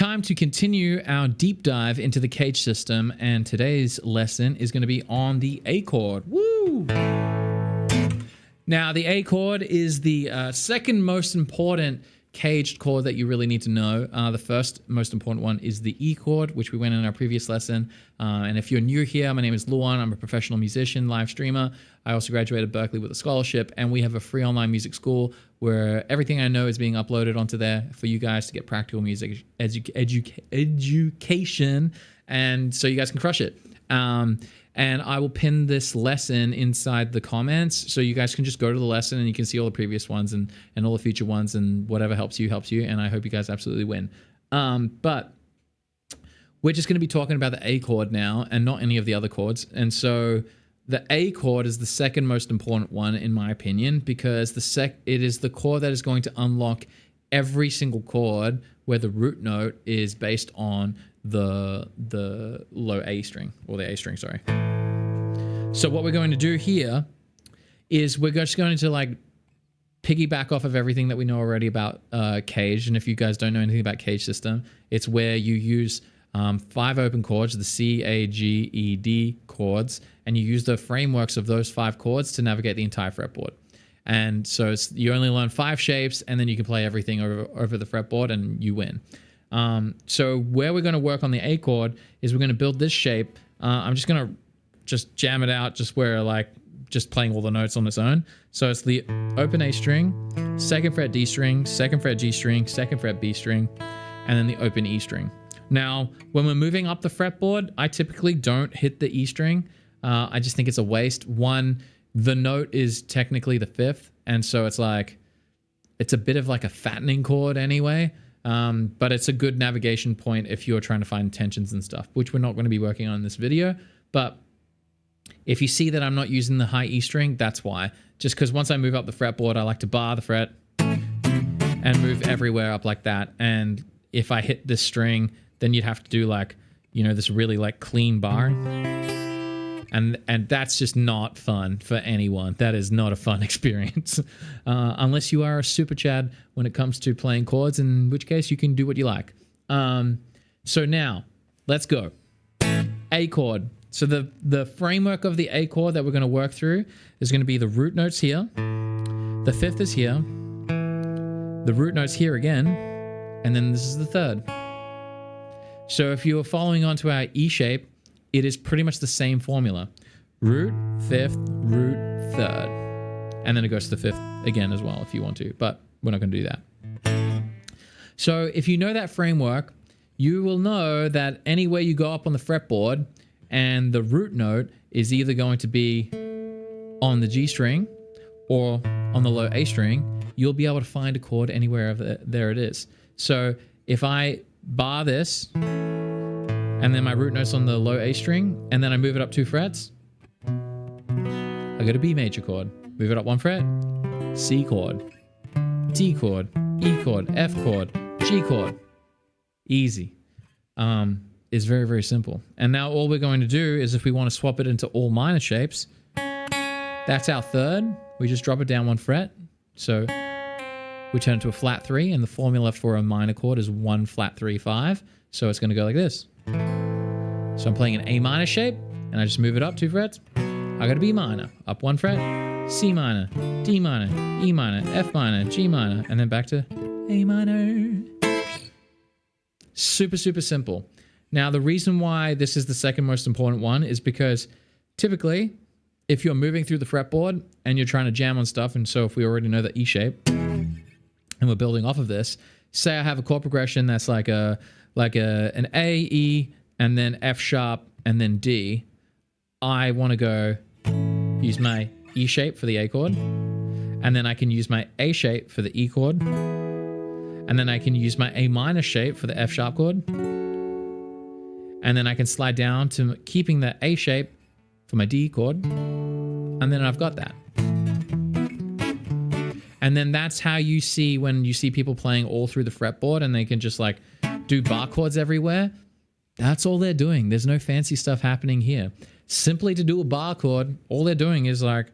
time to continue our deep dive into the CAGED system, and today's lesson is going to be on the A chord. Woo! Now, the A chord is the second most important CAGED chord that you really need to know. The first most important one is the E chord, which we went in our previous lesson. And if you're new here, my name is Luan. I'm a professional musician, live streamer. I also graduated Berkeley with a scholarship, and we have a free online music school where everything I know is being uploaded onto there for you guys to get practical music education, and so you guys can crush it. And I will pin this lesson inside the comments, so you guys can just go to the lesson and you can see all the previous ones and all the future ones, and whatever helps you. And I hope you guys absolutely win. But we're just going to be talking about the A chord now and not any of the other chords. And so the A chord is the second most important one in my opinion, because it is the chord that is going to unlock every single chord where the root note is based on the low A string, or the A string, sorry. So what we're going to do here is we're just going to like piggyback off of everything that we know already about CAGED. And if you guys don't know anything about CAGED system, it's where you use 5 open chords, the C, A, G, E, D chords, and you use the frameworks of those 5 chords to navigate the entire fretboard. And so you only learn 5 shapes, and then you can play everything over the fretboard and you win. So where we're going to work on the A chord is we're going to build this shape. I'm just going to jam it out just where like just playing all the notes on its own. So it's the open A string, 2nd fret D string, 2nd fret G string, 2nd fret B string, and then the open E string. Now, when we're moving up the fretboard, I typically don't hit the E string. I just think it's a waste. One, the note is technically the 5th, and so it's like, it's a bit of like a fattening chord anyway. But it's a good navigation point if you're trying to find tensions and stuff, which we're not going to be working on in this video. But if you see that I'm not using the high E string, that's why. Just because once I move up the fretboard, I like to bar the fret and move everywhere up like that. And if I hit this string, then you'd have to do like, you know, this really like clean bar. And that's just not fun for anyone. That is not a fun experience. Unless you are a super Chad when it comes to playing chords, in which case you can do what you like. So now, let's go. A chord. So the framework of the A chord that we're going to work through is going to be the root notes here. The 5th is here. The root notes here again. And then this is the 3rd. So if you are following on to our E shape, it is pretty much the same formula. Root, 5th, root, 3rd. And then it goes to the 5th again as well if you want to, but we're not going to do that. So if you know that framework, you will know that anywhere you go up on the fretboard and the root note is either going to be on the G string or on the low A string, you'll be able to find a chord anywhere there it is. So if I bar this, and then my root note's on the low A string, and then I move it up 2 frets, I go to B major chord. Move it up 1 fret, C chord, D chord, E chord, F chord, G chord. Easy. It's very, very simple. And now all we're going to do is if we want to swap it into all minor shapes, that's our 3rd. We just drop it down 1 fret. So we turn it to a flat 3, and the formula for a minor chord is 1 flat 3 5. So it's going to go like this. So I'm playing an A minor shape, and I just move it up 2 frets. I got a B minor, up 1 fret, C minor, D minor, E minor, F minor, G minor, and then back to A minor. Super, super simple. Now, the reason why this is the second most important one is because typically, if you're moving through the fretboard and you're trying to jam on stuff, and so if we already know the E shape, and we're building off of this, say I have a chord progression that's like an A, E, and then F sharp, and then D. I want to go use my E shape for the A chord, and then I can use my A shape for the E chord, and then I can use my A minor shape for the F sharp chord, and then I can slide down to keeping the A shape for my D chord, and then I've got that. And then that's how you see when you see people playing all through the fretboard and they can just like do bar chords everywhere. That's all they're doing. There's no fancy stuff happening here. Simply to do a bar chord, all they're doing is like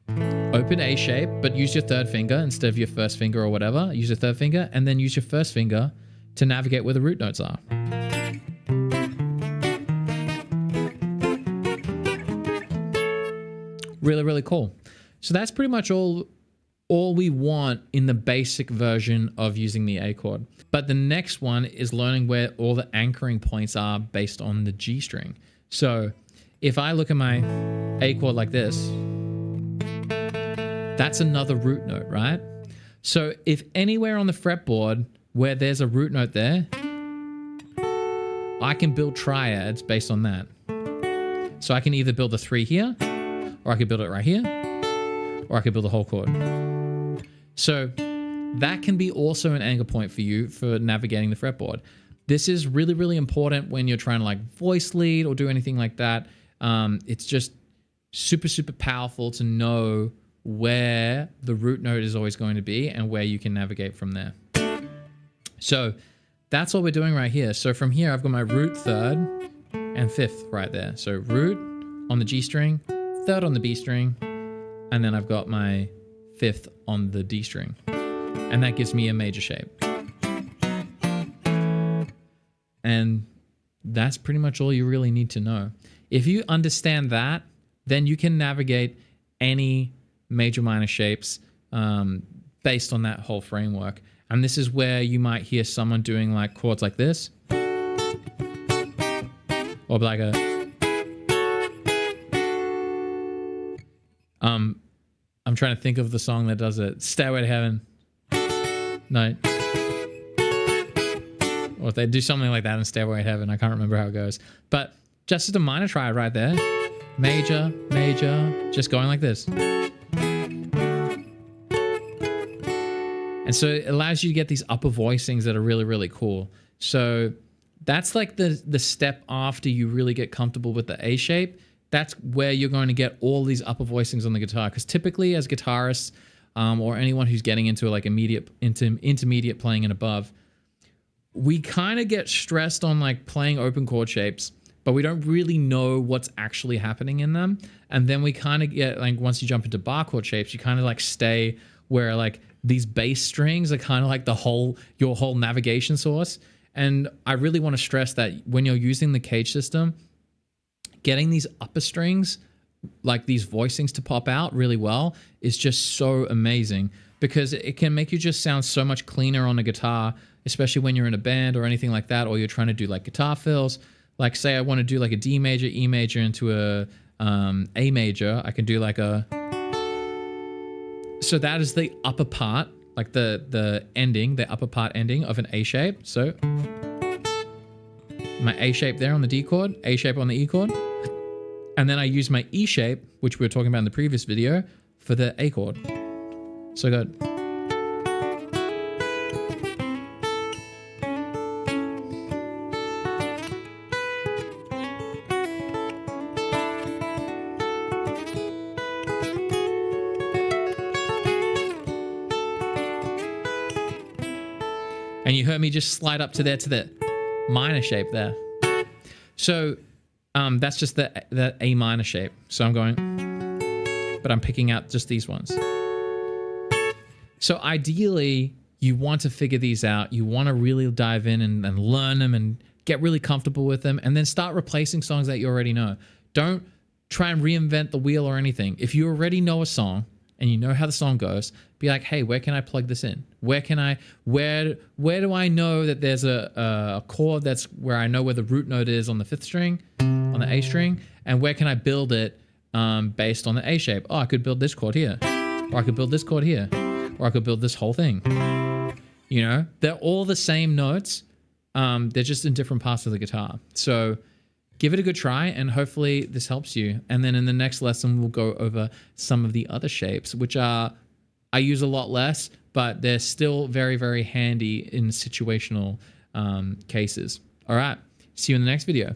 open A shape, but use your 3rd finger instead of your 1st finger or whatever. Use your 3rd finger and then use your 1st finger to navigate where the root notes are. Really, really cool. So that's pretty much all we want in the basic version of using the A chord. But the next one is learning where all the anchoring points are based on the G string. So if I look at my A chord like this, that's another root note, right? So if anywhere on the fretboard where there's a root note there, I can build triads based on that. So I can either build a 3 here, or I could build it right here, or I could build a whole chord. So that can be also an anchor point for you for navigating the fretboard. This is really, really important when you're trying to like voice lead or do anything like that. It's just super, super powerful to know where the root note is always going to be and where you can navigate from there. So that's what we're doing right here. So from here, I've got my root 3rd and 5th right there. So root on the G string, 3rd on the B string, and then I've got my 5th on the D string. And that gives me a major shape. And that's pretty much all you really need to know. If you understand that, then you can navigate any major minor shapes based on that whole framework. And this is where you might hear someone doing like chords like this. Or like a... I'm trying to think of the song that does it. Stairway to Heaven. No. Or if they do something like that in Stairway to Heaven, I can't remember how it goes. But just as a minor triad right there. Major, major, just going like this. And so it allows you to get these upper voicings that are really, really cool. So that's like the step after you really get comfortable with the A shape. That's where you're going to get all these upper voicings on the guitar. Because typically as guitarists or anyone who's getting into like intermediate playing and above, we kind of get stressed on like playing open chord shapes, but we don't really know what's actually happening in them. And then we kind of get like, once you jump into bar chord shapes, you kind of like stay where like these bass strings are kind of like your whole navigation source. And I really want to stress that when you're using the CAGED system, getting these upper strings, like these voicings to pop out really well is just so amazing because it can make you just sound so much cleaner on a guitar, especially when you're in a band or anything like that, or you're trying to do like guitar fills. Like say I want to do like a D major, E major into a A major, I can do like a... So that is the upper part, like the ending, the upper part ending of an A shape. So my A shape there on the D chord, A shape on the E chord. And then I use my E shape, which we were talking about in the previous video, for the A chord. So good. And you heard me just slide up to the minor shape there. So that's just the A minor shape. So I'm going, but I'm picking out just these ones. So ideally, you want to figure these out. You want to really dive in and learn them and get really comfortable with them, and then start replacing songs that you already know. Don't try and reinvent the wheel or anything. If you already know a song and you know how the song goes, be like, hey, where can I plug this in? Where do I know that there's a chord that's where I know where the root note is on the 5th string, on the A string, and where can I build it based on the A shape? Oh, I could build this chord here, or I could build this chord here, or I could build this whole thing. You know, they're all the same notes. They're just in different parts of the guitar. So give it a good try, and hopefully this helps you. And then in the next lesson, we'll go over some of the other shapes, which I use a lot less, but they're still very, very handy in situational cases. All right. See you in the next video.